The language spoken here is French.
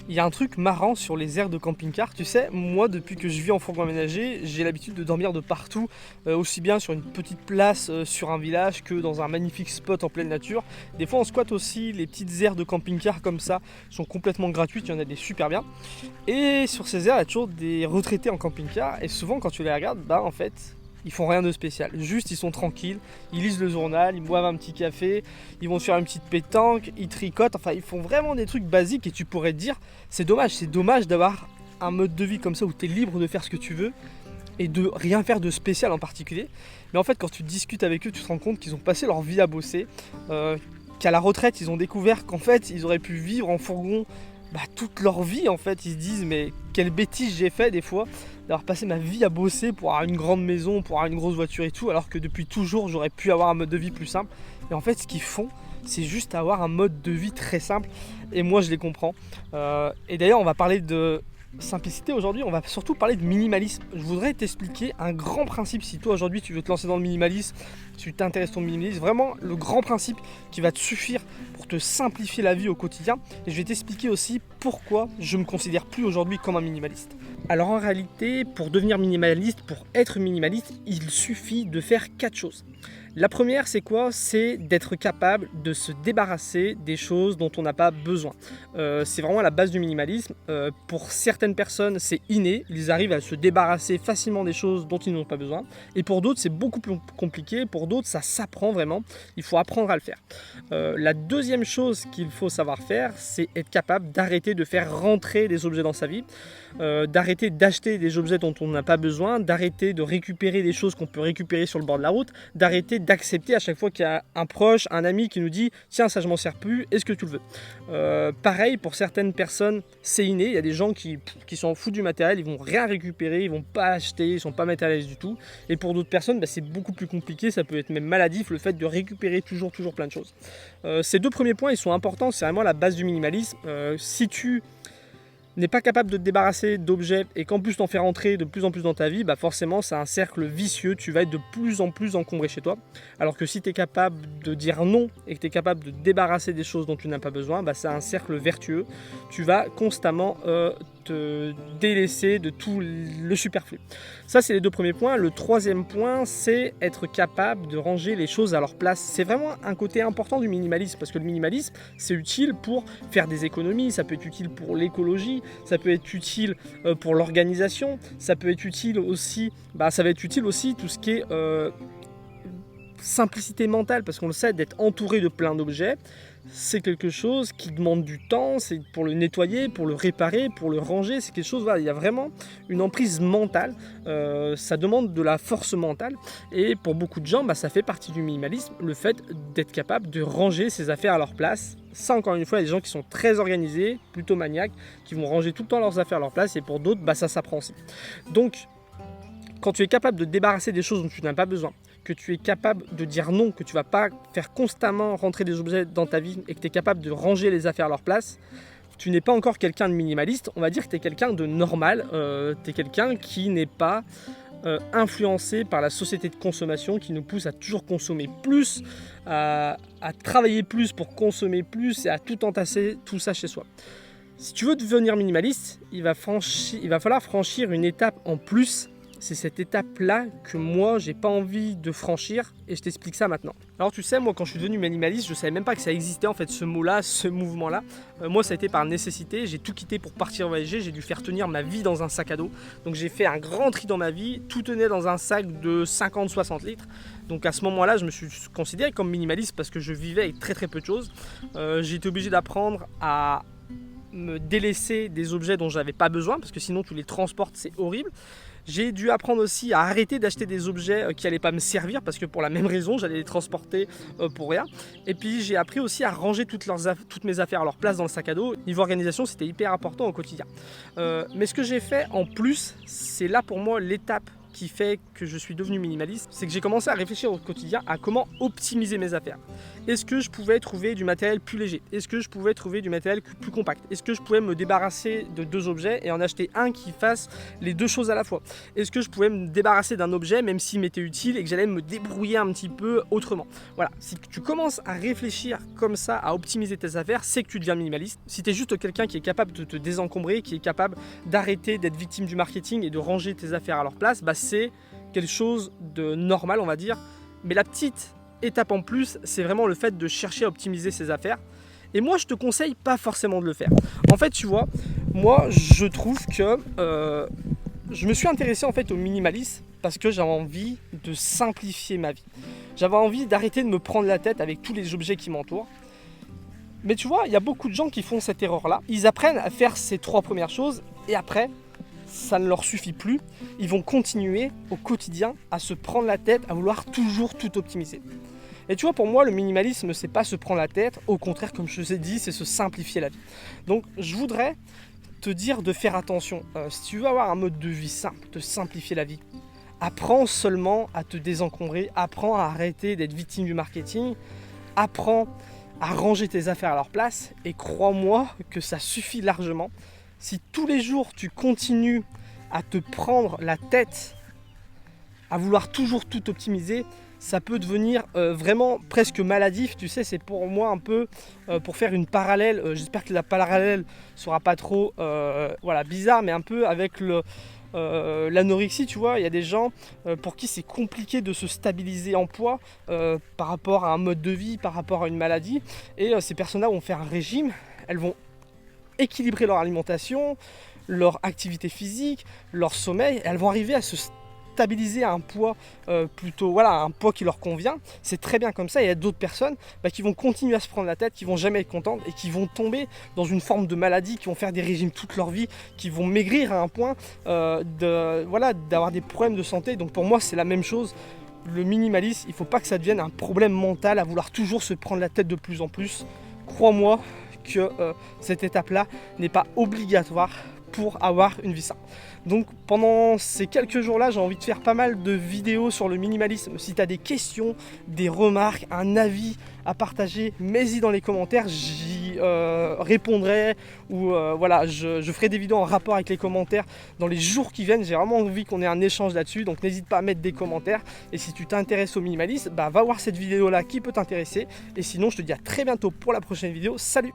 Il y a un truc marrant sur les aires de camping-car, tu sais, moi depuis que je vis en fourgon aménagé, j'ai l'habitude de dormir de partout, aussi bien sur une petite place sur un village que dans un magnifique spot en pleine nature. Des fois on squatte aussi, les petites aires de camping-car comme ça sont complètement gratuites, il y en a des super bien. Et sur ces aires, il y a toujours des retraités en camping-car, et souvent quand tu les regardes, bah en fait, ils font rien de spécial, juste ils sont tranquilles, ils lisent le journal, ils boivent un petit café, ils vont se faire une petite pétanque, ils tricotent, enfin ils font vraiment des trucs basiques et tu pourrais te dire c'est dommage d'avoir un mode de vie comme ça où tu es libre de faire ce que tu veux et de rien faire de spécial en particulier. Mais en fait quand tu discutes avec eux tu te rends compte qu'ils ont passé leur vie à bosser, qu'à la retraite ils ont découvert qu'en fait ils auraient pu vivre en fourgon toute leur vie en fait. Ils se disent mais quelle bêtise j'ai fait des fois d'avoir passé ma vie à bosser pour avoir une grande maison, pour avoir une grosse voiture et tout, alors que depuis toujours j'aurais pu avoir un mode de vie plus simple. Et en fait ce qu'ils font c'est juste avoir un mode de vie très simple et moi je les comprends. Et d'ailleurs on va parler de simplicité aujourd'hui, on va surtout parler de minimalisme. Je voudrais t'expliquer un grand principe si toi aujourd'hui tu veux te lancer dans le minimalisme, si tu t'intéresses au minimalisme, vraiment le grand principe qui va te suffire pour te simplifier la vie au quotidien. Et je vais t'expliquer aussi pourquoi je me considère plus aujourd'hui comme un minimaliste. Alors en réalité, pour devenir minimaliste, pour être minimaliste, il suffit de faire 4 choses. La première, c'est quoi? C'est d'être capable de se débarrasser des choses dont on n'a pas besoin. C'est vraiment la base du minimalisme. Pour certaines personnes, c'est inné. Ils arrivent à se débarrasser facilement des choses dont ils n'ont pas besoin. Et pour d'autres, c'est beaucoup plus compliqué. Pour d'autres, ça s'apprend vraiment. Il faut apprendre à le faire. La deuxième chose qu'il faut savoir faire, c'est être capable d'arrêter de faire rentrer des objets dans sa vie. D'arrêter d'acheter des objets dont on n'a pas besoin, d'arrêter de récupérer des choses qu'on peut récupérer sur le bord de la route, d'arrêter d'accepter à chaque fois qu'il y a un proche, un ami qui nous dit « Tiens, ça je m'en sers plus, est-ce que tu le veux ?» Pareil, pour certaines personnes, c'est inné, il y a des gens qui s'en foutent du matériel, ils vont rien récupérer, ils vont pas acheter, ils sont pas matérialistes du tout. Et pour d'autres personnes, c'est beaucoup plus compliqué, ça peut être même maladif, le fait de récupérer toujours plein de choses. Ces deux premiers points, ils sont importants, c'est vraiment la base du minimalisme. Si tu n'est pas capable de te débarrasser d'objets et qu'en plus t'en fais rentrer de plus en plus dans ta vie, forcément c'est un cercle vicieux, tu vas être de plus en plus encombré chez toi. Alors que si tu es capable de dire non et que tu es capable de te débarrasser des choses dont tu n'as pas besoin, c'est un cercle vertueux. Tu vas constamment te délaisser de tout le superflu. Ça c'est les deux premiers points. Le troisième point, c'est être capable de ranger les choses à leur place. C'est vraiment un côté important du minimalisme, parce que le minimalisme c'est utile pour faire des économies, ça peut être utile pour l'écologie, ça peut être utile pour l'organisation, ça peut être utile aussi, ça va être utile aussi tout ce qui est simplicité mentale, parce qu'on le sait, d'être entouré de plein d'objets, c'est quelque chose qui demande du temps, c'est pour le nettoyer, pour le réparer, pour le ranger, c'est quelque chose, il y a vraiment une emprise mentale, ça demande de la force mentale, et pour beaucoup de gens, ça fait partie du minimalisme, le fait d'être capable de ranger ses affaires à leur place. Ça, encore une fois, il y a des gens qui sont très organisés, plutôt maniaques, qui vont ranger tout le temps leurs affaires à leur place, et pour d'autres, ça s'apprend aussi. Donc, quand tu es capable de te débarrasser des choses dont tu n'as pas besoin, que tu es capable de dire non, que tu ne vas pas faire constamment rentrer des objets dans ta vie et que tu es capable de ranger les affaires à leur place, tu n'es pas encore quelqu'un de minimaliste, on va dire que tu es quelqu'un de normal, tu es quelqu'un qui n'est pas influencé par la société de consommation qui nous pousse à toujours consommer plus, à travailler plus pour consommer plus et à tout entasser, tout ça chez soi. Si tu veux devenir minimaliste, il va falloir franchir une étape en plus. C'est cette étape-là que moi, j'ai pas envie de franchir et je t'explique ça maintenant. Alors tu sais, moi quand je suis devenu minimaliste, je savais même pas que ça existait en fait ce mot-là, ce mouvement-là. Moi ça a été par nécessité, j'ai tout quitté pour partir voyager, j'ai dû faire tenir ma vie dans un sac à dos. Donc j'ai fait un grand tri dans ma vie, tout tenait dans un sac de 50-60 litres. Donc à ce moment-là, je me suis considéré comme minimaliste parce que je vivais avec très peu de choses. J'ai été obligé d'apprendre à me délaisser des objets dont j'avais pas besoin parce que sinon tu les transportes, c'est horrible. J'ai dû apprendre aussi à arrêter d'acheter des objets qui n'allaient pas me servir parce que pour la même raison, j'allais les transporter pour rien. Et puis j'ai appris aussi à ranger toutes mes affaires à leur place dans le sac à dos. Niveau organisation, c'était hyper important au quotidien. Mais ce que j'ai fait en plus, c'est là pour moi l'étape qui fait que je suis devenu minimaliste, c'est que j'ai commencé à réfléchir au quotidien à comment optimiser mes affaires. Est-ce que je pouvais trouver du matériel plus léger? Est-ce que je pouvais trouver du matériel plus compact? Est-ce que je pouvais me débarrasser de 2 objets et en acheter un qui fasse les 2 choses à la fois? Est-ce que je pouvais me débarrasser d'un objet même s'il m'était utile et que j'allais me débrouiller un petit peu autrement? Voilà, si tu commences à réfléchir comme ça, à optimiser tes affaires, c'est que tu deviens minimaliste. Si tu es juste quelqu'un qui est capable de te désencombrer, qui est capable d'arrêter d'être victime du marketing et de ranger tes affaires à leur place, bah c'est quelque chose de normal, on va dire. Mais la petite étape en plus, c'est vraiment le fait de chercher à optimiser ses affaires. Et moi, je te conseille pas forcément de le faire. En fait, tu vois, moi, je trouve que je me suis intéressé en fait au minimalisme parce que j'avais envie de simplifier ma vie. J'avais envie d'arrêter de me prendre la tête avec tous les objets qui m'entourent. Mais tu vois, il y a beaucoup de gens qui font cette erreur-là. Ils apprennent à faire ces 3 premières choses et après, ça ne leur suffit plus. Ils vont continuer au quotidien à se prendre la tête, à vouloir toujours tout optimiser. Et tu vois, pour moi, le minimalisme, c'est pas se prendre la tête. Au contraire, comme je te l'ai dit, c'est se simplifier la vie. Donc, je voudrais te dire de faire attention. Si tu veux avoir un mode de vie simple, te simplifier la vie, apprends seulement à te désencombrer, apprends à arrêter d'être victime du marketing, apprends à ranger tes affaires à leur place et crois-moi que ça suffit largement. Si tous les jours tu continues à te prendre la tête, à vouloir toujours tout optimiser, ça peut devenir vraiment presque maladif. Tu sais, c'est pour moi un peu, pour faire une parallèle, j'espère que la parallèle sera pas trop voilà, bizarre, mais un peu avec l'anorexie, tu vois. Il y a des gens pour qui c'est compliqué de se stabiliser en poids par rapport à un mode de vie, par rapport à une maladie. Et ces personnes-là vont faire un régime, elles vont équilibrer leur alimentation, leur activité physique, leur sommeil, et elles vont arriver à se stabiliser à un poids plutôt, voilà, un poids qui leur convient. C'est très bien comme ça. Il y a d'autres personnes qui vont continuer à se prendre la tête, qui vont jamais être contentes et qui vont tomber dans une forme de maladie, qui vont faire des régimes toute leur vie, qui vont maigrir à un point d'avoir des problèmes de santé. Donc pour moi, c'est la même chose. Le minimalisme, il ne faut pas que ça devienne un problème mental à vouloir toujours se prendre la tête de plus en plus. Crois-moi que cette étape-là n'est pas obligatoire pour avoir une vie saine. Donc pendant ces quelques jours-là, j'ai envie de faire pas mal de vidéos sur le minimalisme. Si tu as des questions, des remarques, un avis à partager, mets-y dans les commentaires, j'y répondrai ou voilà, je ferai des vidéos en rapport avec les commentaires dans les jours qui viennent. J'ai vraiment envie qu'on ait un échange là-dessus, donc n'hésite pas à mettre des commentaires. Et si tu t'intéresses au minimalisme, va voir cette vidéo-là qui peut t'intéresser. Et sinon, je te dis à très bientôt pour la prochaine vidéo. Salut!